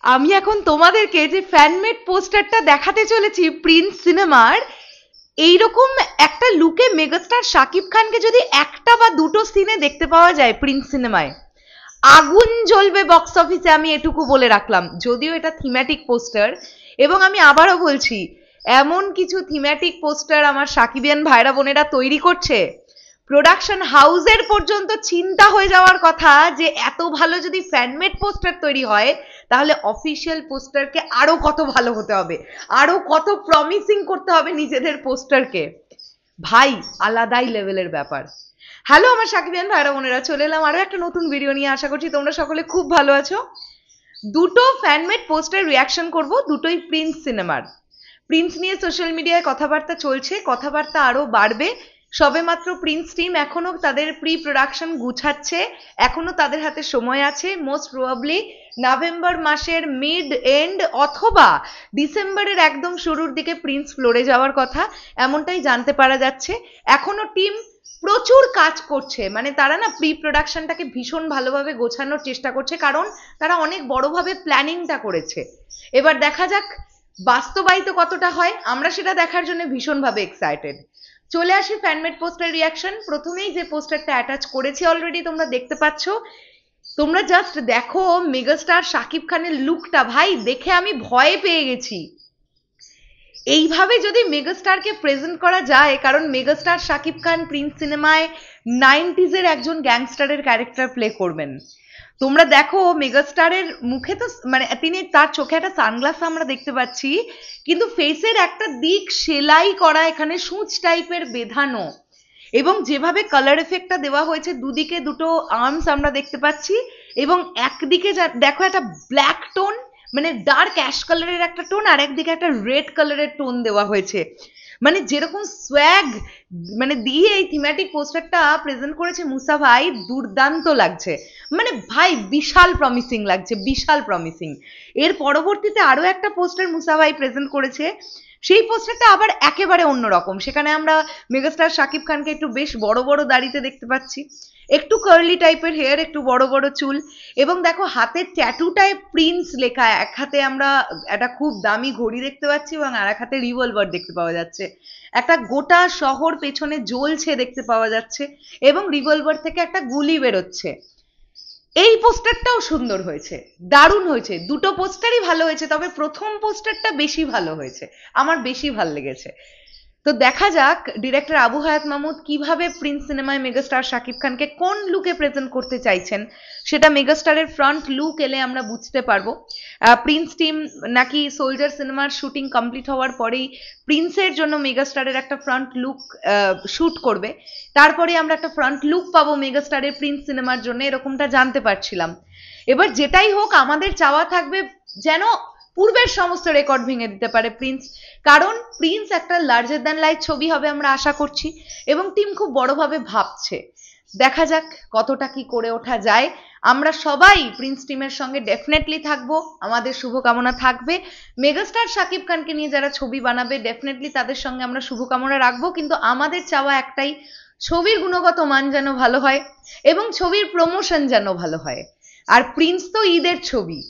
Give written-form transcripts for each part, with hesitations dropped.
আমি এখন তোমাদেরকে যে ফ্যানমেড পোস্টারটা দেখাতে চলেছি প্রিন্স সিনেমার, এইরকম একটা লুকে মেগাস্টার শাকিব খানকে যদি একটা বা দুটো সিনে দেখতে পাওয়া যায় প্রিন্স সিনেমায়, আগুন জ্বলবে বক্স অফিসে, আমি এটুকু বলে রাখলাম। যদিও এটা থিম্যাটিক পোস্টার, এবং আমি আবারও বলছি, এমন কিছু থিম্যাটিক পোস্টার আমার সাকিবিয়ান ভাইরা বোনেরা তৈরি করছে, প্রোডাকশন হাউসের পর্যন্ত চিন্তা হয়ে যাওয়ার কথা যে এত ভালো যদি ফ্যানমেড পোস্টার তৈরি হয়, তাহলে অফিসিয়াল পোস্টারকে আরো কত ভালো হতে হবে, আরো কত প্রমিসিং করতে হবে নিজেদের পোস্টারকে। ভাই, আলাদাই লেভেলের ব্যাপার। হ্যালো আমার সাকিবিয়ান ভাইরা বোনেরা, চলে এলাম আরো একটা নতুন ভিডিও নিয়ে। আশা করছি তোমরা সকলে খুব ভালো আছো। দুটো ফ্যানমেড পোস্টার রিয়াকশন করব, দুটোই প্রিন্স সিনেমার। প্রিন্স নিয়ে সোশ্যাল মিডিয়ায় কথাবার্তা চলছে, কথাবার্তা আরো বাড়বে। সবেমাত্র প্রিন্স টিম এখনো তাদের প্রি প্রোডাকশন গুছাচ্ছে, এখনো তাদের হাতে সময় আছে। মোস্ট প্রবাবলি নভেম্বর মাসের মিড এন্ড অথবা ডিসেম্বরের একদম শুরুর দিকে প্রিন্স ফ্লোরে যাওয়ার কথা, এমনটাই জানতে পারা যাচ্ছে। এখনো টিম প্রচুর কাজ করছে, মানে তারা না প্রি প্রোডাকশনটাকে ভীষণ ভালোভাবে গোছানোর চেষ্টা করছে, কারণ তারা অনেক বড়ভাবে প্ল্যানিংটা করেছে। এবার দেখা যাক বাস্তবায়িত কতটা হয়, আমরা সেটা দেখার জন্য ভীষণভাবে এক্সাইটেড। চলে আসি ফ্যানমেড পোস্টার রিয়াকশন। প্রথমেই যে পোস্টারটা অ্যাটাচ করেছি অলরেডি তোমরা দেখতে পাচ্ছ, তোমরা জাস্ট দেখো মেগাস্টার শাকিব খানের লুকটা। ভাই, দেখে আমি ভয় পেয়ে গেছি। এইভাবে যদি মেগাস্টারকে প্রেজেন্ট করা যায়, কারণ মেগাস্টার শাকিব খান প্রিন্স সিনেমায় 90s-এর একজন গ্যাংস্টারের ক্যারেক্টার প্লে করবেন। তোমরা দেখো মেগাস্টারের মুখে তো মানে তিনি তার চোখে একটা সানগ্লাস আমরা দেখতে পাচ্ছি, কিন্তু ফেসের একটা দিক সেলাই করা, এখানে সূচ টাইপের বেঁধানো, এবং যেভাবে কালার এফেক্টটা দেওয়া হয়েছে, দুদিকে দুটো আর্মস আমরা দেখতে পাচ্ছি, এবং একদিকে দেখো একটা ব্ল্যাক টোন, মানে ডার্ক অ্যাশ কালারের একটা টোন, আর একদিকে একটা রেড কালারের টোন দেওয়া হয়েছে। মানে যেরকম সোয়াগ মানে দিয়ে এই থিমেটিক পোস্টারটা প্রেজেন্ট করেছে মুসা ভাই, দুর্দান্ত লাগছে। মানে ভাই বিশাল প্রমিসিং লাগছে, বিশাল প্রমিসিং। এর পরবর্তীতে আরো একটা পোস্টার মুসা ভাই প্রেজেন্ট করেছে, সেই পোস্টারটা আবার একেবারে অন্যরকম। সেখানে আমরা মেগাস্টার শাকিব খানকে একটু বেশ বড় বড় দাড়িতে দেখতে পাচ্ছি, একটু কার্লি টাইপের হেয়ার, একটু বড় বড় চুল, এবং দেখো হাতের ট্যাটুটায় প্রিন্স লেখা। এক হাতে আমরা একটা খুব দামি ঘড়ি দেখতে পাচ্ছি, এবং আর এক হাতে রিভলভার দেখতে পাওয়া যাচ্ছে। একটা গোটা শহর পেছনে জ্বলছে দেখতে পাওয়া যাচ্ছে, এবং রিভলভার থেকে একটা গুলি বেরোচ্ছে। এই পোস্টারটাও সুন্দর হয়েছে, দারুণ হয়েছে। দুটো পোস্টারই ভালো হয়েছে, তবে প্রথম পোস্টারটা বেশি ভালো হয়েছে, আমার বেশি ভালো লেগেছে। তো দেখা যাক ডিরেক্টর আবু হায়াত মাহমুদ কিভাবে প্রিন্স সিনেমায় মেগাস্টার শাকিব খানকে কোন লুকে প্রেজেন্ট করতে চাইছেন, সেটা মেগাস্টারের ফ্রন্ট লুক এলে আমরা বুঝতে পারবো। প্রিন্স টিম নাকি সোলজার সিনেমার শুটিং কমপ্লিট হওয়ার পরেই প্রিন্সের জন্য মেগাস্টারের একটা ফ্রন্ট লুক শুট করবে, তারপরে আমরা একটা ফ্রন্ট লুক পাবো মেগাস্টারের প্রিন্স সিনেমার জন্য, এরকমটা জানতে পারছিলাম। এবার যেটাই হোক, আমাদের চাওয়া থাকবে যেন পূর্বের সমস্ত রেকর্ড ভেঙে দিতে পারে প্রিন্স, কারণ প্রিন্স একটা লার্জার দ্যান লাইফ ছবি হবে আমরা আশা করছি, এবং টিম খুব বড়ভাবে ভাবছে। দেখা যাক কতটা কি করে ওঠা যায়। আমরা সবাই প্রিন্স টিমের সঙ্গে ডেফিনেটলি থাকবো, আমাদের শুভকামনা থাকবে। মেগাস্টার শাকিব খানকে নিয়ে যারা ছবি বানাবে, ডেফিনেটলি তাদের সঙ্গে আমরা শুভকামনা রাখবো, কিন্তু আমাদের চাওয়া একটাই, ছবির গুণগত মান যেন ভালো হয় এবং ছবির প্রমোশন যেন ভালো হয়। আর প্রিন্স তো ঈদের ছবি,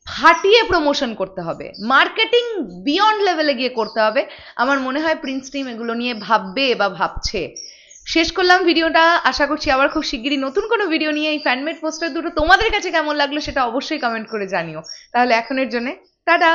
ফাটিয়ে প্রমোশন করতে হবে, মার্কেটিং বিয়ন্ড লেভেলে গিয়ে করতে হবে। আমার মনে হয় প্রিন্স টিম এগুলো নিয়ে ভাববে বা ভাবছে। শেষ করলাম ভিডিওটা, আশা করছি আবার খুব শিগগিরই নতুন কোনো ভিডিও নিয়ে। এই ফ্যানমেড পোস্টার দুটো তোমাদের কাছে কেমন লাগলো সেটা অবশ্যই কমেন্ট করে জানিও। তাহলে এখনের জন্য টাটা।